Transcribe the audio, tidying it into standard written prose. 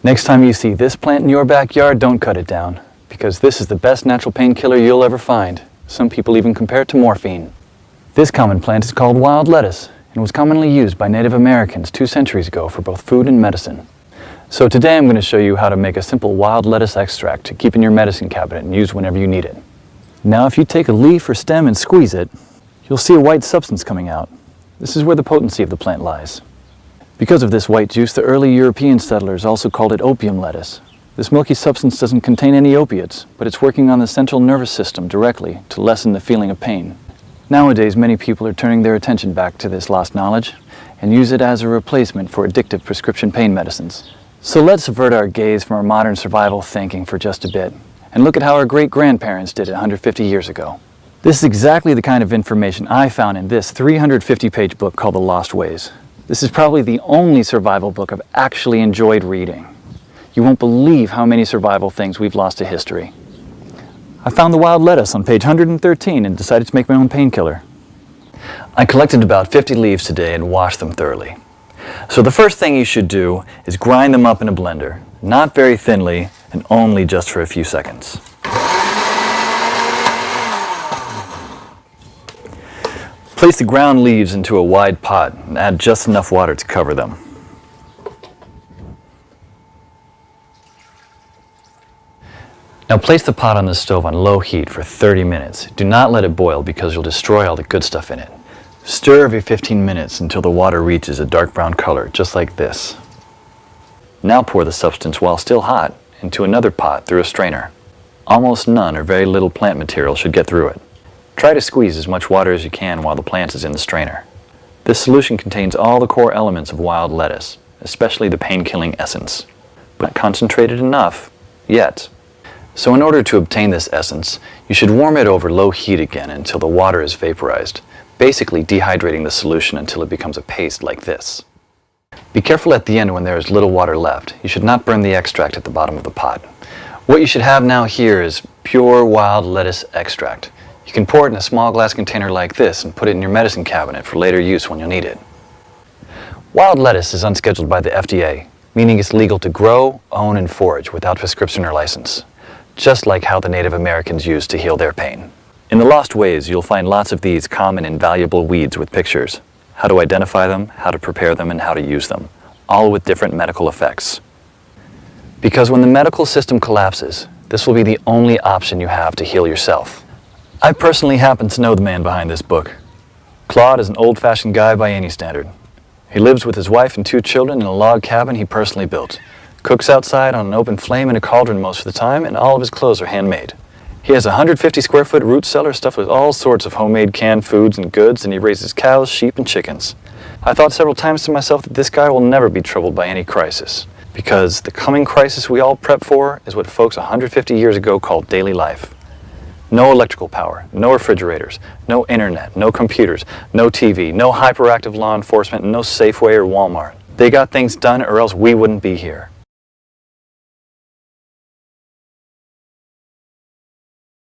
Next time you see this plant in your backyard, don't cut it down, because this is the best natural painkiller you'll ever find. Some people even compare it to morphine. This common plant is called wild lettuce and was commonly used by Native Americans 2 centuries ago for both food and medicine. So today I'm going to show you how to make a simple wild lettuce extract to keep in your medicine cabinet and use whenever you need it. Now if you take a leaf or stem and squeeze it, you'll see a white substance coming out. This is where the potency of the plant lies. Because of this white juice, the early European settlers also called it opium lettuce. This milky substance doesn't contain any opiates, but it's working on the central nervous system directly to lessen the feeling of pain. Nowadays, many people are turning their attention back to this lost knowledge and use it as a replacement for addictive prescription pain medicines. So let's avert our gaze from our modern survival thinking for just a bit and look at how our great-grandparents did it 150 years ago. This is exactly the kind of information I found in this 350-page book called The Lost Ways. This is probably the only survival book I've actually enjoyed reading. You won't believe how many survival things we've lost to history. I found the wild lettuce on page 113 and decided to make my own painkiller. I collected about 50 leaves today and washed them thoroughly. So the first thing you should do is grind them up in a blender, not very thinly and only just for a few seconds. Place the ground leaves into a wide pot and add just enough water to cover them. Now place the pot on the stove on low heat for 30 minutes. Do not let it boil because you'll destroy all the good stuff in it. Stir every 15 minutes until the water reaches a dark brown color, just like this. Now pour the substance while still hot into another pot through a strainer. Almost none or very little plant material should get through it. Try to squeeze as much water as you can while the plant is in the strainer. This solution contains all the core elements of wild lettuce, especially the pain-killing essence, but not concentrated enough yet. So in order to obtain this essence, you should warm it over low heat again until the water is vaporized, basically dehydrating the solution until it becomes a paste like this. Be careful at the end when there is little water left. You should not burn the extract at the bottom of the pot. What you should have now here is pure wild lettuce extract. You can pour it in a small glass container like this and put it in your medicine cabinet for later use when you'll need it. Wild lettuce is unscheduled by the FDA, meaning it's legal to grow, own, and forage without prescription or license, just like how the Native Americans used to heal their pain. In The Lost Ways, you'll find lots of these common and valuable weeds with pictures, how to identify them, how to prepare them, and how to use them, all with different medical effects. Because when the medical system collapses, this will be the only option you have to heal yourself. I personally happen to know the man behind this book. Claude is an old-fashioned guy by any standard. He lives with his wife and 2 children in a log cabin he personally built. Cooks outside on an open flame in a cauldron most of the time, and all of his clothes are handmade. He has a 150-square-foot root cellar stuffed with all sorts of homemade canned foods and goods, and he raises cows, sheep, and chickens. I thought several times to myself that this guy will never be troubled by any crisis, because the coming crisis we all prep for is what folks 150 years ago called daily life. No electrical power, no refrigerators, no internet, no computers, no TV, no hyperactive law enforcement, no Safeway or Walmart. They got things done or else we wouldn't be here.